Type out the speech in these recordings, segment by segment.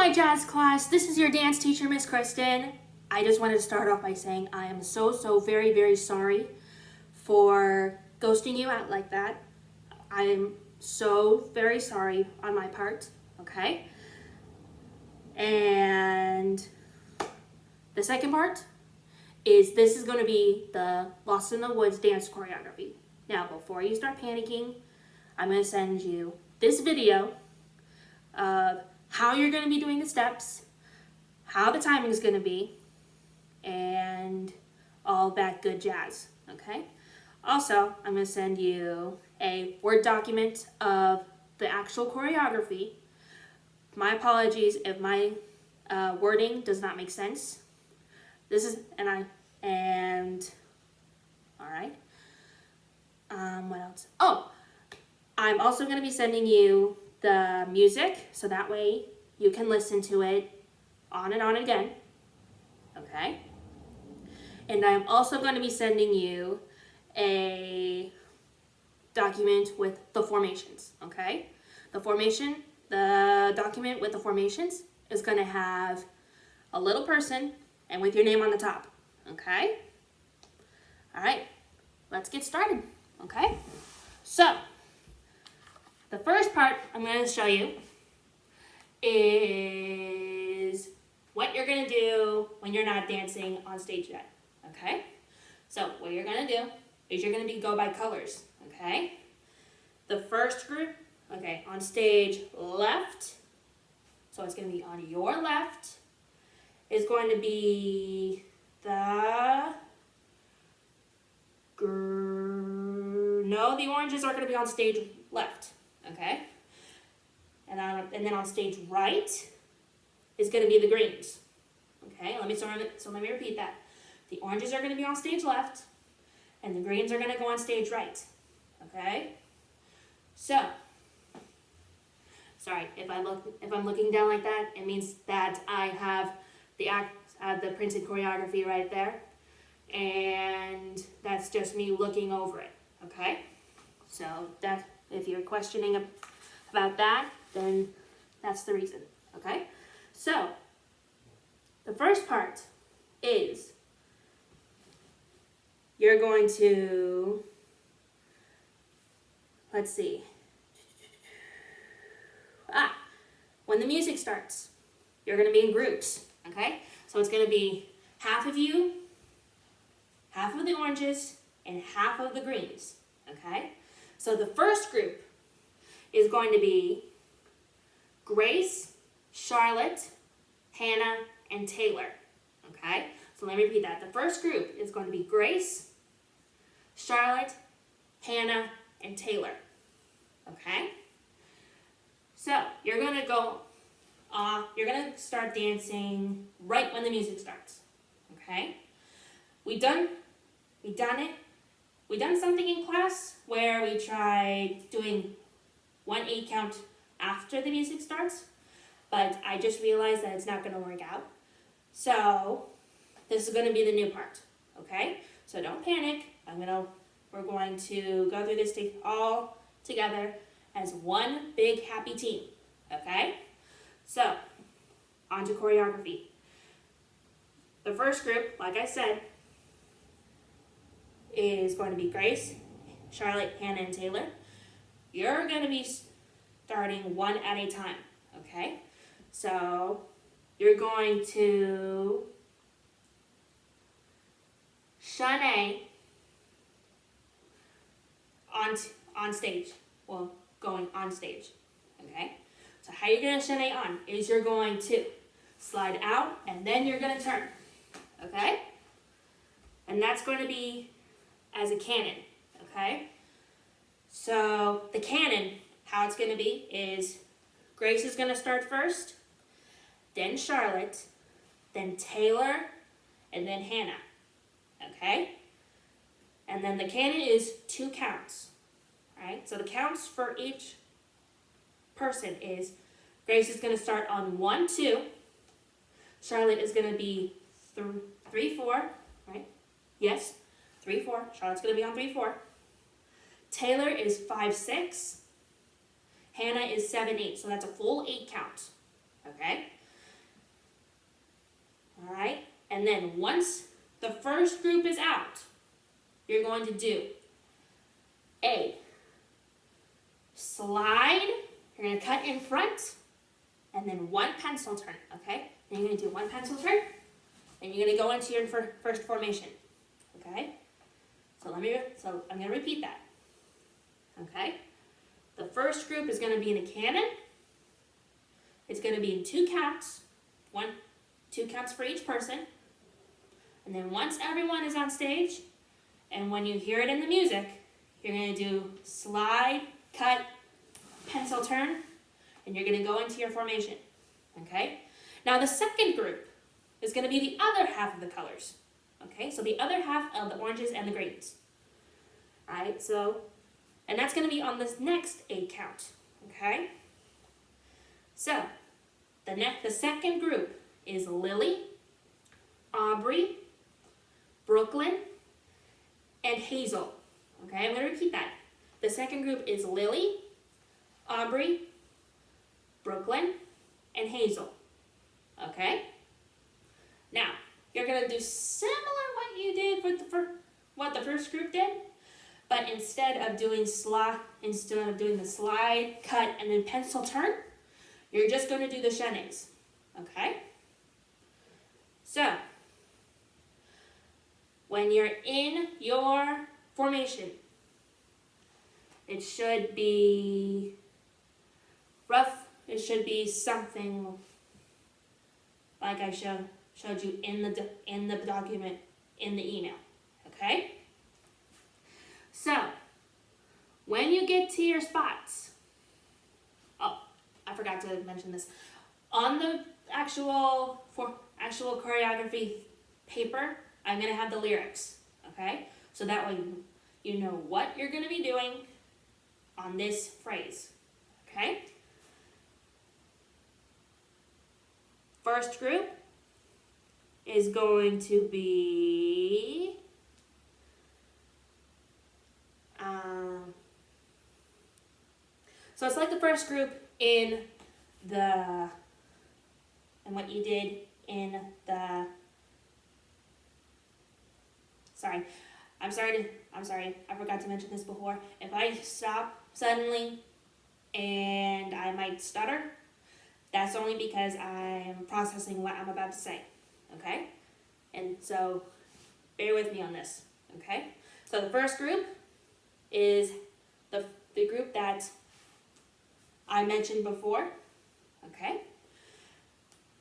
Hi jazz class, this is your dance teacher, Miss Kristen. I just wanted to start off by saying I am so very sorry for ghosting you out like that. I am so very sorry on my part, okay? And the second part is this is going to be the Lost in the Woods dance choreography. Now, before you start panicking, I'm going to send you this video of how you're going to be doing the steps, how the timing is going to be, and all that good jazz, okay? Also, I'm going to send you a Word document of the actual choreography. My apologies if my wording does not make sense. This is, all right. What else? Oh, I'm also going to be sending you the music, so that way you can listen to it on and on again, okay? And I'm also going to be sending you a document with the formations, okay? The document with the formations is going to have a little person and with your name on the top, okay? All right, let's get started, okay? So, the first part I'm going to show you is what you're going to do when you're not dancing on stage yet, okay? So what you're going to do is you're going to go by colors, okay? The first group, okay, on stage left, so it's going to be on your left, is going to be the the oranges are going to be on stage left, okay? And then on stage right is going to be the greens. Okay, let me repeat that. The oranges are going to be on stage left, and the greens are going to go on stage right. Okay? So, sorry, if I'm looking down like that, it means that I have the printed choreography right there, and that's just me looking over it. Okay? So that if you're questioning about that, then that's the reason, okay? So, the first part is you're going to, let's see. When the music starts, you're going to be in groups, okay? So it's going to be half of you, half of the oranges, and half of the greens, okay? So the first group is going to be Grace, Charlotte, Hannah, and Taylor, okay? So let me repeat that. The first group is going to be Grace, Charlotte, Hannah, and Taylor, okay? So you're going to start dancing right when the music starts, okay? We done something in class where we tried doing 1/8 count after the music starts, but I just realized that it's not going to work out. So this is going to be the new part, okay? So don't panic. We're going to go through this all together as one big happy team, okay? So, on to choreography. The first group, like I said, is going to be Grace, Charlotte, Hannah, and Taylor. You're going to be starting one at a time, okay? So, you're going to Shanae on stage. Well, going on stage, okay? So how you're going to Shanae on is you're going to slide out and then you're going to turn, okay? And that's going to be as a cannon, okay? So the cannon, how it's going to be is Grace is going to start first, then Charlotte, then Taylor, and then Hannah, okay? And then the cannon is 2 counts, right? So the counts for each person is Grace is going to start on 1, 2, Charlotte is going to be 3, 4, right? Yes, 3, 4. Charlotte's going to be on 3, 4. Taylor is 5, 6. Hannah is 7, 8. So that's a full 8 count. Okay? And then once the first group is out, you're going to do a slide. You're going to cut in front, and then one pencil turn, okay? Then you're going to do one pencil turn, and you're going to go into your first formation, okay? So I'm going to repeat that, okay? The first group is going to be in a cannon. It's going to be in 2 counts, 2 counts for each person. And then once everyone is on stage, and when you hear it in the music, you're going to do slide, cut, pencil turn, and you're going to go into your formation, okay? Now the second group is going to be the other half of the colors, okay? So the other half of the oranges and the greens, all right? So, and that's going to be on this next 8 count, okay? So, the second group is Lily, Aubrey, Brooklyn, and Hazel, okay? I'm going to repeat that. The second group is Lily, Aubrey, Brooklyn, and Hazel, okay? Now, you're going to do similar what you did with what the first group did, but instead of doing the slide, cut, and then pencil turn, you're just going to do the chaînés, okay? So, when you're in your formation, it should be rough. It should be something like I showed you in the document, in the email, okay? So, when you get to your spots, oh, I forgot to mention this. On the actual choreography paper, I'm going to have the lyrics, okay? So that way you know what you're going to be doing on this phrase, okay? First group is going to be so it's like the first group in what you did in the I'm sorry, I forgot to mention this before. If I stop suddenly and I might stutter, that's only because I'm processing what I'm about to say, okay? And so, bear with me on this, okay? So the first group is the group that I mentioned before, okay?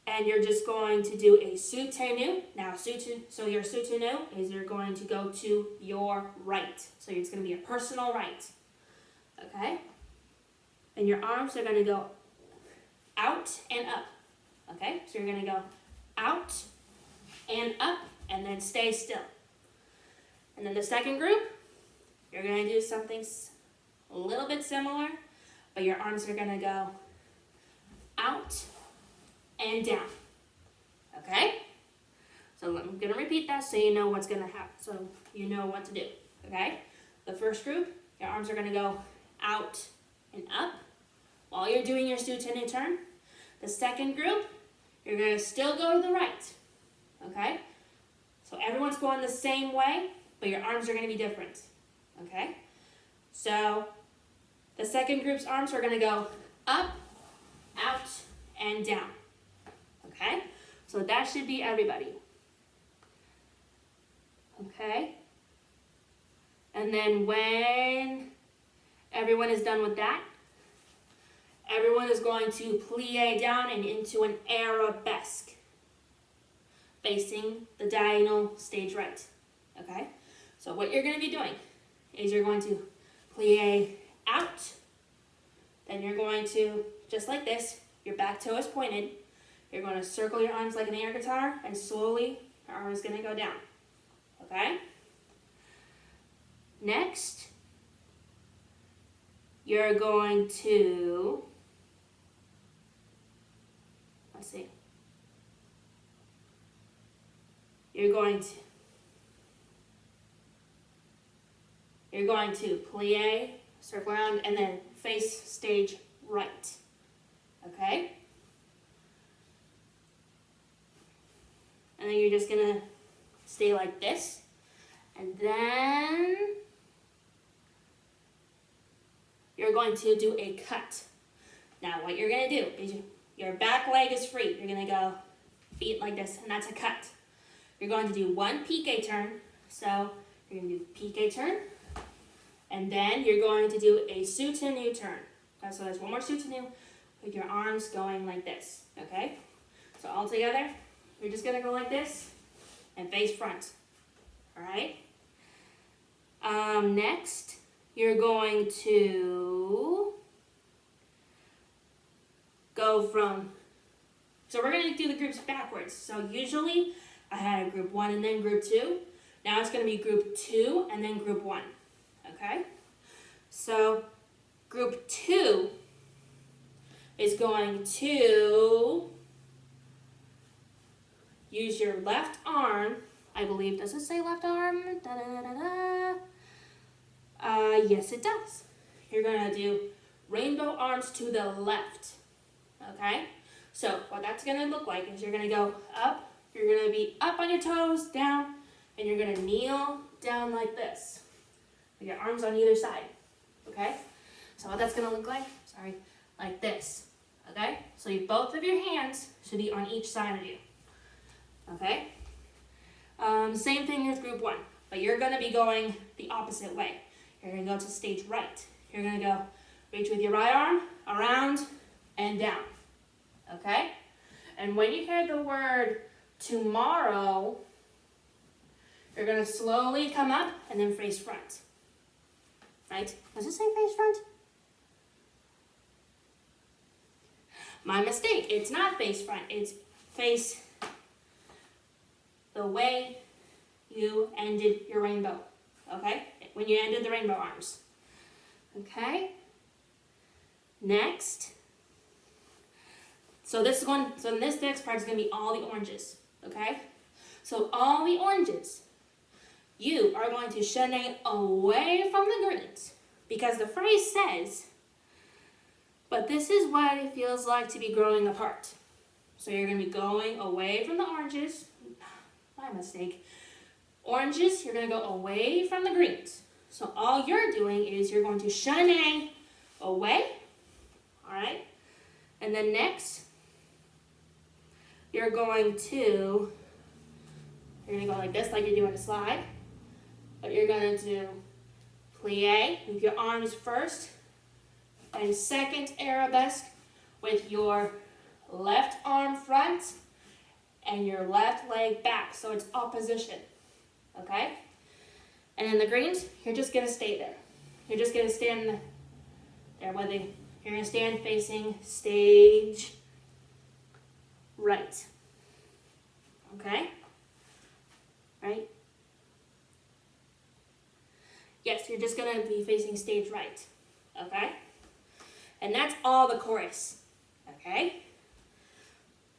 And you're just going to do a soutenu. Now, so your soutenu is you're going to go to your right. So it's going to be a personal right, okay? And your arms are going to go out and up, okay? So you're going to go out and up and then stay still. And then the second group, you're going to do something a little bit similar, but your arms are going to go out and down, okay? So I'm going to repeat that so you know what's going to happen, so you know what to do, okay? The first group, your arms are going to go out and up while you're doing your soutenu turn. The second group, you're going to still go to the right, okay? So everyone's going the same way, but your arms are going to be different, okay? So the second group's arms are going to go up, out, and down, okay? So that should be everybody, okay? And then when everyone is done with that, everyone is going to plie down and into an arabesque, facing the diagonal stage right, okay? So what you're going to be doing is you're going to plie out, then you're going to, just like this, your back toe is pointed, you're going to circle your arms like an air guitar, and slowly your arm is going to go down, okay? Next, you're going to, let's see, you're going to plie, circle around, and then face stage right, okay? and then you're just gonna stay like this, and then you're going to do a cut. Now what you're gonna do is your back leg is free. You're gonna go feet like this, and that's a cut. You're going to do one piqué turn. So you're gonna do piqué turn, and then you're going to do a soutenu turn. Okay, so there's one more soutenu with your arms going like this, okay? So all together, you're just gonna go like this and face front, all right? Next, you're going to go from, so we're gonna do the groups backwards. So usually I had a group 1 and then group 2. Now it's gonna be group 2 and then group 1, okay? So group 2 is going to use your left arm, I believe. Does it say left arm? Da, da, da, da. Yes, it does. You're gonna do rainbow arms to the left, okay? So what that's gonna look like is you're gonna go up, you're gonna be up on your toes, down, and you're gonna kneel down like this. With your arms on either side, okay? So what that's gonna look like, like this, okay? So both of your hands should be on each side of you, okay? Same thing with group 1, but you're gonna be going the opposite way. You're gonna go to stage right. You're gonna go reach with your right arm, around, and down, okay? And when you hear the word tomorrow, you're gonna slowly come up and then face front, right? Does it say face front? My mistake, it's not face front, it's face the way you ended your rainbow, okay? When you ended the rainbow arms, okay? Next, so this next part is gonna be all the oranges, okay? So all the oranges, you are going to chaîner away from the greens because the phrase says, but this is what it feels like to be growing apart. So you're gonna be going away from the oranges. My mistake. Oranges, you're gonna go away from the greens. So all you're doing is you're going to chaîner away, all right? And then next, you're gonna go like this, like you're doing a slide. But you're gonna do plie with your arms first, and second arabesque with your left arm front and your left leg back, so it's opposition, okay? And in the greens, you're just gonna stay there. You're just gonna stand there, you're gonna stand facing stage right, okay? Right? Yes, you're just gonna be facing stage right, okay? And that's all the chorus, okay?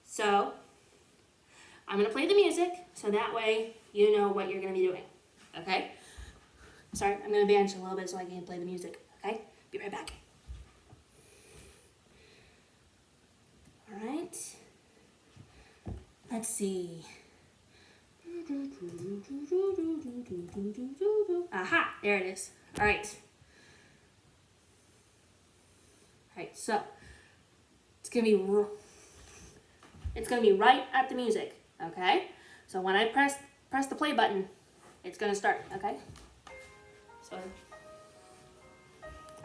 So, I'm gonna play the music, so that way you know what you're gonna be doing, okay? Sorry, I'm gonna vanish a little bit so I can play the music, okay? Be right back. All right, let's see. Aha, there it is. All right. All right, so it's gonna be right at the music, okay? So when I press the play button, it's gonna start, okay? So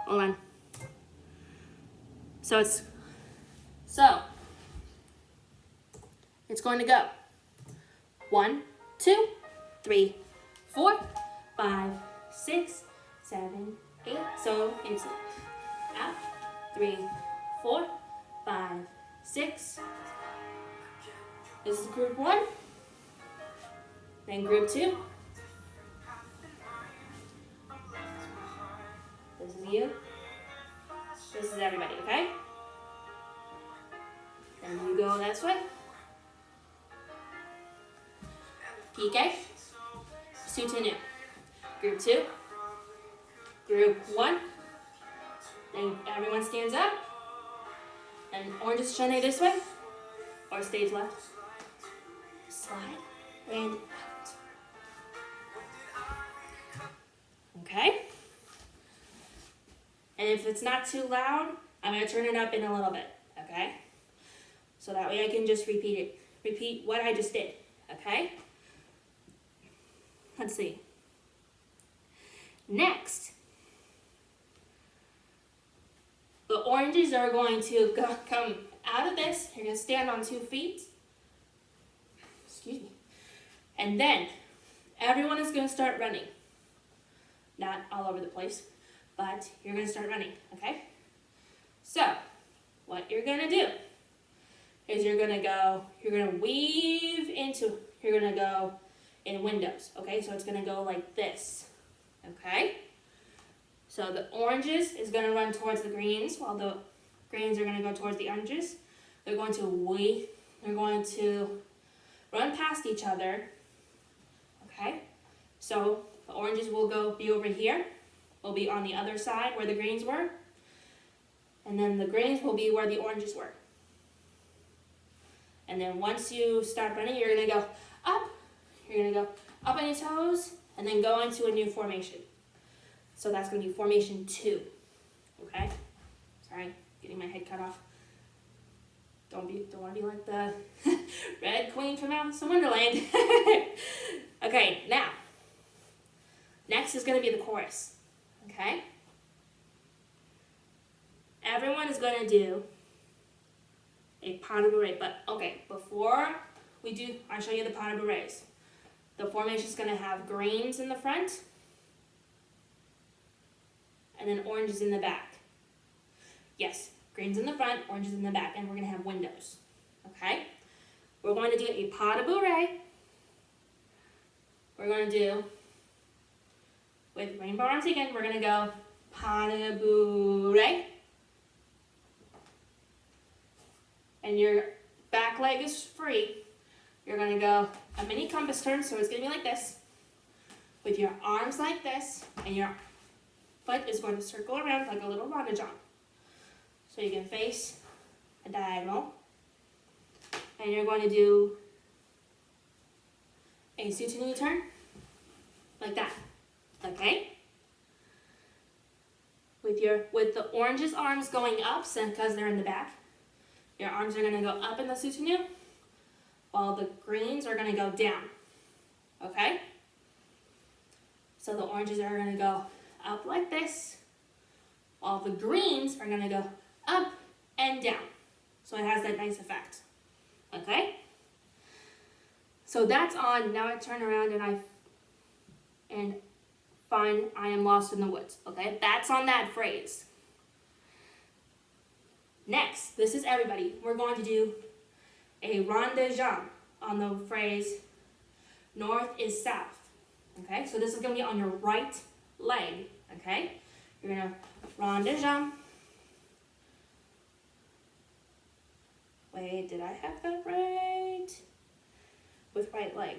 hold on. So it's going to go 1, 2, 3, 4, 5, 6, 7, 8. So it's out. 3, 4, 5, 6. This is group 1. Then group 2. This is you. This is everybody, okay? Then you go this way. Piqué, soutenu. Group 2, group 1. Then everyone stands up. And oranges chaîné this way, or stage left. Slide. and out. Okay? And if it's not too loud, I'm going to turn it up in a little bit, okay? So that way I can just repeat what I just did, okay? Let's see. Next, the oranges are going to come out of this. You're going to stand on 2 feet. Excuse me. And then everyone is going to start running. Not all over the place, but you're going to start running, okay? So, what you're going to do is you're going to weave into, you're going to go in windows, okay? So it's going to go like this, okay? So the oranges is going to run towards the greens, while the greens are going to go towards the oranges. They're going to run past each other, okay? So the oranges will be over here, will be on the other side where the greens were, and then the greens will be where the oranges were. And then once you start running, you're going to go up, on your toes, and then go into a new formation. So that's going to be formation 2, okay? Sorry, getting my head cut off. Don't want to be like the Red Queen from Alice in Wonderland. Okay, now, next is going to be the chorus, okay? Everyone is going to do a pas de bourrée, but okay, before I show you the pas de bourrées. The formation is going to have greens in the front, and then oranges in the back. Yes, greens in the front, oranges in the back, and we're going to have windows, okay? We're going to do a pas de bourrée. We're going to do, with rainbow arms again, we're going to go pas de bourrée. And your back leg is free. You're going to go a mini compass turn, so it's going to be like this, with your arms like this, and your foot is going to circle around like a little ronde jump. So you can face a diagonal, and you're going to do a soutenu turn, like that, okay? With the orange's arms going up, because they're in the back, your arms are going to go up in the soutenu, while the greens are going to go down, okay? So the oranges are going to go up like this, while the greens are going to go up and down. So it has that nice effect, okay? So that's on. Now I turn around and find I am lost in the woods, okay? That's on that phrase. Next, this is everybody. We're going to do a ronde jambe on the phrase north is south, okay? So this is going to be on your right leg, okay? You're going to ronde jambe. Wait, did I have that right? With right leg.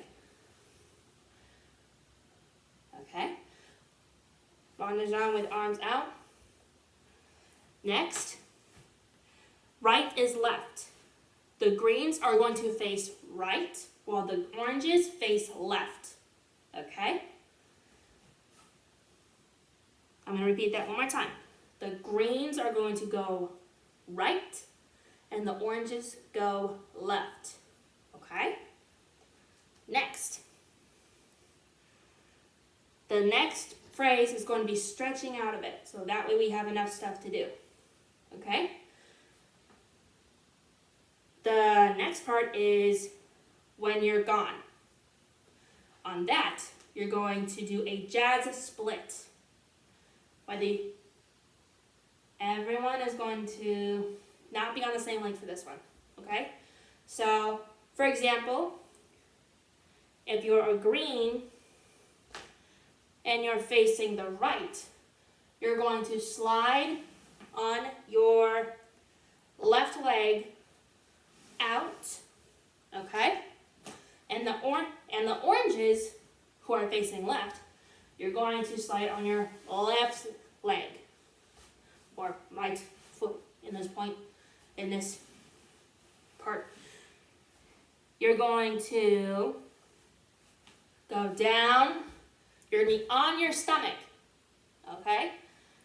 Okay. Ronde jambe with arms out. Next, right is left. The greens are going to face right, while the oranges face left. Okay? I'm going to repeat that one more time. The greens are going to go right, and the oranges go left. Okay? Next. The next phrase is going to be stretching out a bit, so that way we have enough stuff to do. Okay? The next part is when you're gone. On that, you're going to do a jazz split. Everyone is going to not be on the same leg for this one, okay? So, for example, if you're a green and you're facing the right, you're going to slide on your left leg out, okay? And the oranges who are facing left, you're going to slide on your left leg or right foot in this part. You're going to go down. You're gonna be on your stomach, okay?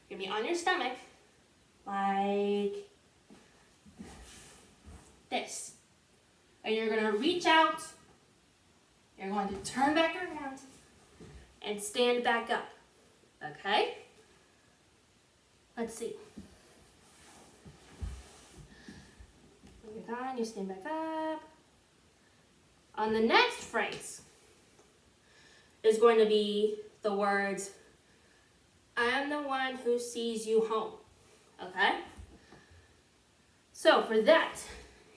You're gonna be on your stomach like this. And you're gonna reach out. You're going to turn back around and stand back up, okay? Let's see. When you're done, you stand back up. On the next phrase is going to be the words, I am the one who sees you home, okay? So for that,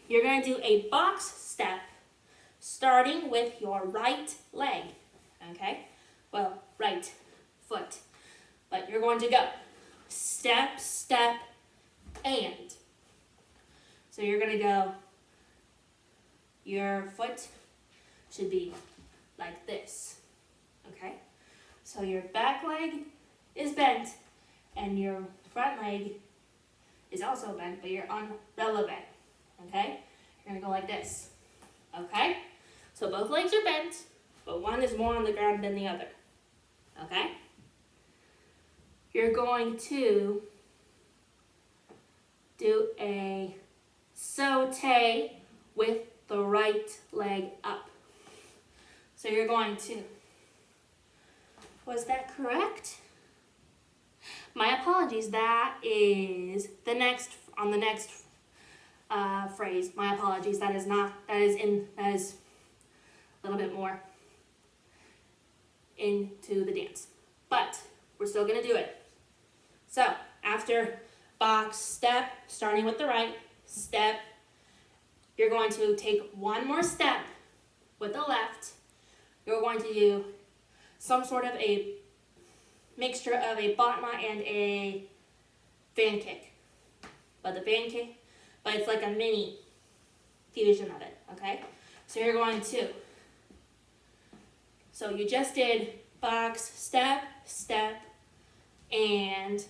you're going to do a box step starting with your right leg, okay? Well, right foot. But you're going to go step, step, and. So you're going to go, your foot should be like this, okay? So your back leg is bent and your front leg is also bent, but you're unrelevant, okay? You're gonna go like this, okay? So both legs are bent, but one is more on the ground than the other, okay? You're going to do a saute with the right leg up. So you're going to, was that correct? My apologies, that is the next, on the next phrase. My apologies, that is a little bit more into the dance. But we're still gonna do it. So after box step, starting with the right, step, you're going to take one more step with the left. You're going to do some sort of a mixture of a batma and a fan kick. But it's like a mini fusion of it, okay? So you're going to, so you just did box, step, step, and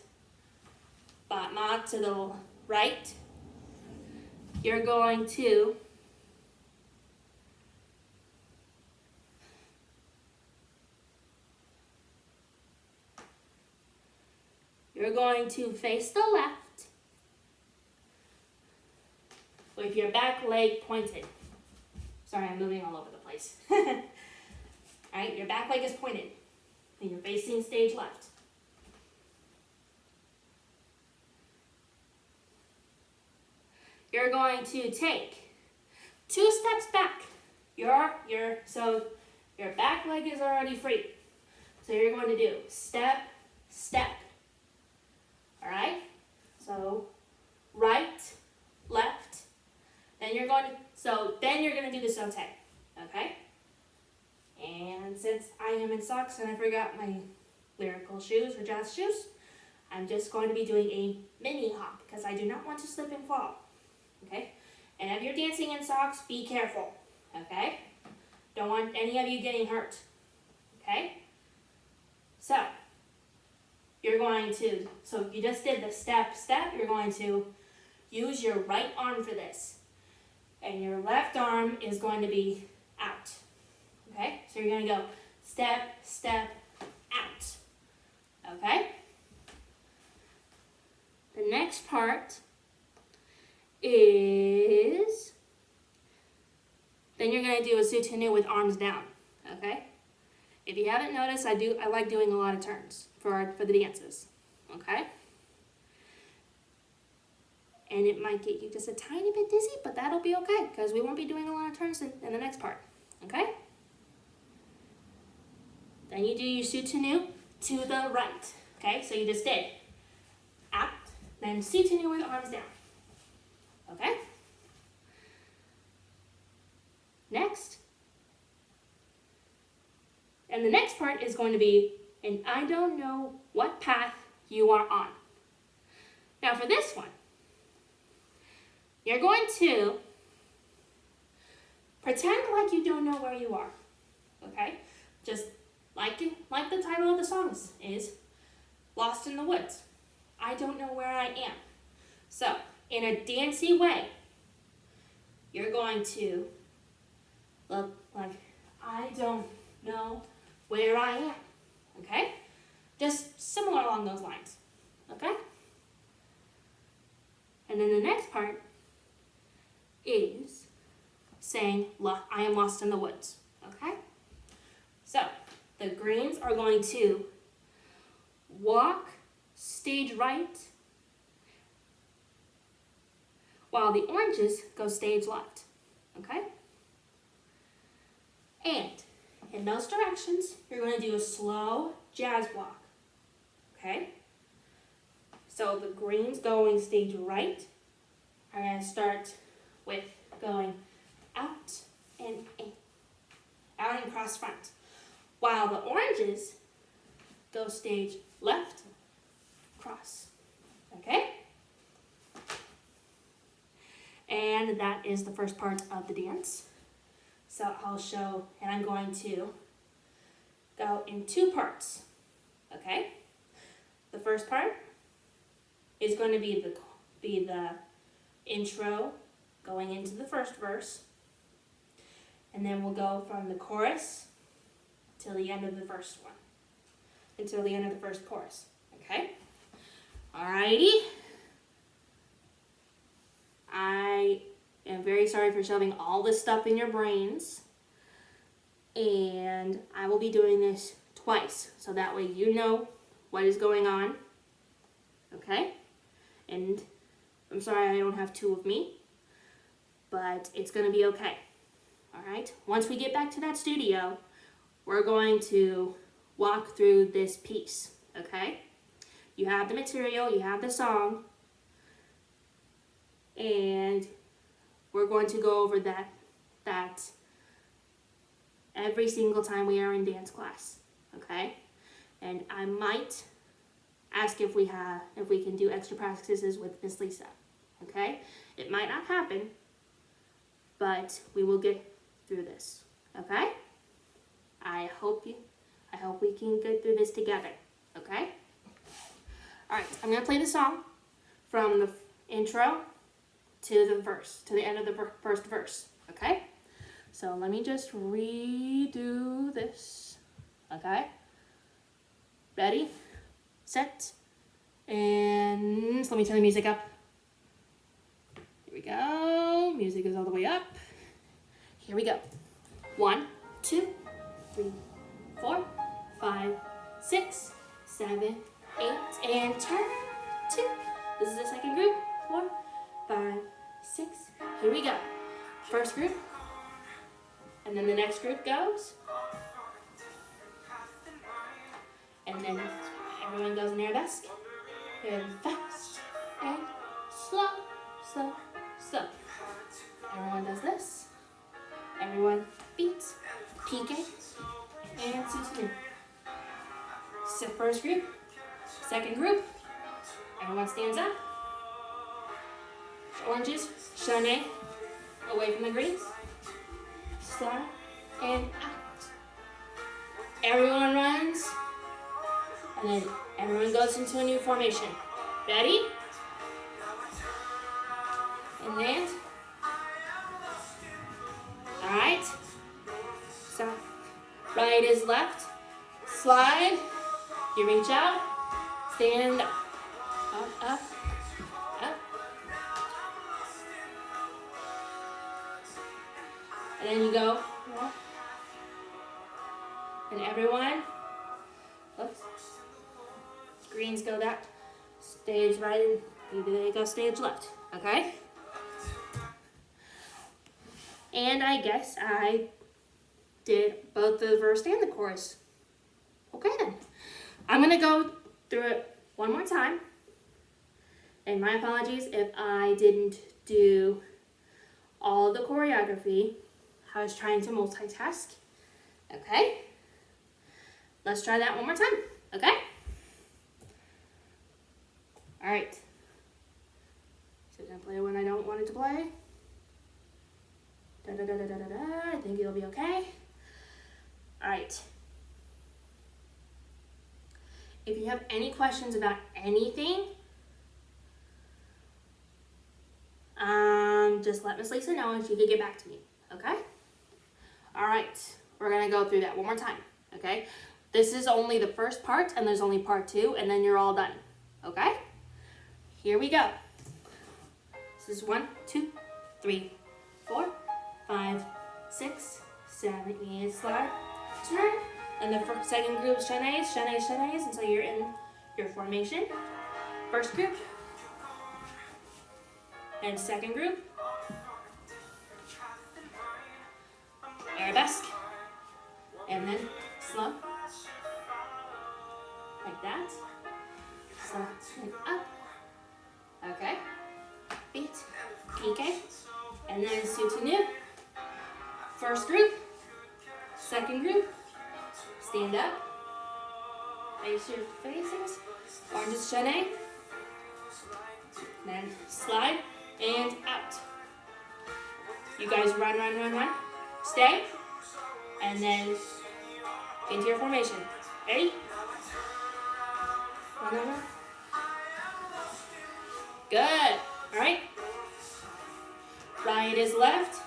batma to the right. You're going to face the left with your back leg pointed. Sorry, I'm moving all over the place. Alright, your back leg is pointed and you're facing stage left. You're going to take 2 steps back. So your back leg is already free. So you're going to do step, step. All right? So right, left. Then you're going to do the saute. Okay? And since I am in socks and I forgot my lyrical shoes or jazz shoes, I'm just going to be doing a mini hop because I do not want to slip and fall. Okay? And if you're dancing in socks, be careful. Okay? Don't want any of you getting hurt. Okay? So you just did the step, step. You're going to use your right arm for this. And your left arm is going to be out. Okay? So you're going to go step, step, out. Okay? The next part is, then you're going to do a soutenu with arms down. Okay? If you haven't noticed, I like doing a lot of turns for the dances. Okay? And it might get you just a tiny bit dizzy, but that'll be okay because we won't be doing a lot of turns in the next part. Okay? Then you do your soutenu to the right. Okay? So you just did out, then soutenu with arms down. Okay? Next. And the next part is going to be, and I don't know what path you are on. Now for this one, you're going to pretend like you don't know where you are. Okay? Just like the title of the song is, Lost in the Woods. I don't know where I am. So, in a dancey way, you're going to look like, I don't know where I am. Okay? Just similar along those lines. Okay? And then the next part is saying, I am lost in the woods. Okay? So, the greens are going to walk stage right, while the oranges go stage left. Okay? And in those directions, you're going to do a slow jazz walk. Okay? So the greens going stage right are going to start with going out and in. Out and cross front. While the oranges go stage left, cross. Okay? And that is the first part of the dance. So I'll show, and I'm going to go in two parts. Okay? The first part is going to be the intro going into the first verse. And then we'll go from the chorus till the end of the first one. Until the end of the first chorus. Okay? Alrighty. I am very sorry for shoving all this stuff in your brains. And I will be doing this twice. So that way you know what is going on. Okay? And I'm sorry I don't have two of me. But it's going to be okay. Alright? Once we get back to that studio, we're going to walk through this piece. Okay? You have the material, you have the song. And we're going to go over that every single time we are in dance class. Okay? And I might ask if we can do extra practices with Miss Lisa. Okay? It might not happen, but we will get through this. Okay? I hope we can get through this together. Okay? Alright, I'm gonna play the song from the intro to the verse, to the end of the first verse. Okay? So let me just redo this. Okay? Ready? Set. And so let me turn the music up. Here we go. Music is all the way up. Here we go. 1, 2, 3, 4, 5, 6, 7, 8, and turn 2. This is the second group. 4, 5, 6. Here we go. First group. And then the next group goes. And then everyone goes in their best. And fast and slow, slow, slow. Everyone does this. Everyone beats, pique, and soutenu. So first group, second group. Everyone stands up. Oranges, Shanae, away from the greens. Slide and out. Everyone runs. And then everyone goes into a new formation. Ready? And land. Alright. So, right is left. Slide. You reach out. Stand up. Up, up, up. And then you go. And everyone. Oops. Greens go that stage right, and they go stage left. Okay? And I guess I did both the verse and the chorus. Okay then. I'm going to go through it one more time. And my apologies if I didn't do all the choreography. I was trying to multitask. Okay? Let's try that one more time. Okay? Alright. So I'm going to play when I don't want it to play. Da da da da da da. I think it'll be okay. Alright. If you have any questions about anything, just let Miss Lisa know and she can get back to me. Okay? Alright. we're gonna go through that one more time, okay? This is only the first part, and there's only part 2, and then you're all done, okay? Here we go. This is 1, 2, 3, 4, 5, 6, 7, 8, slide, turn. And the second group, chaînés, chaînés, chaînés, until you're in your formation. First group. And second group. Arabesque. And then slow. Like that. Slow and up. Okay. Beat. PK. And then soutenu. First group. Second group. Stand up. Face your faces. Orange chaîné. Then slide and out. You guys run, run, run, run. Stay. And then into your formation. Ready? Run, run, run. Good. All right. Right is left.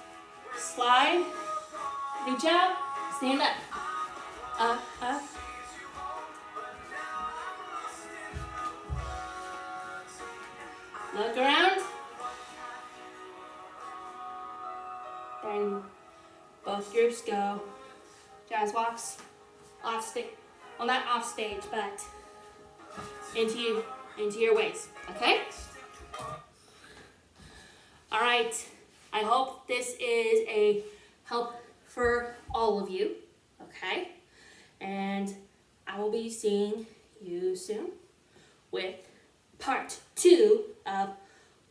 Slide. Reach out. Stand up. Up, up. Look around. Then both groups go jazz walks off stage. Well, not off stage, but into your ways. Okay? All right. I hope this is a help for all of you. Okay? And I will be seeing you soon with part 2 of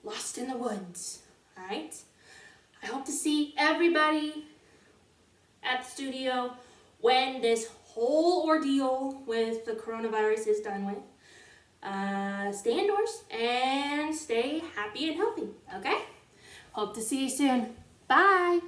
Lost in the Woods. All right? I hope to see everybody at the studio when this whole ordeal with the coronavirus is done with. Stay indoors and stay happy and healthy, okay? Hope to see you soon. Bye.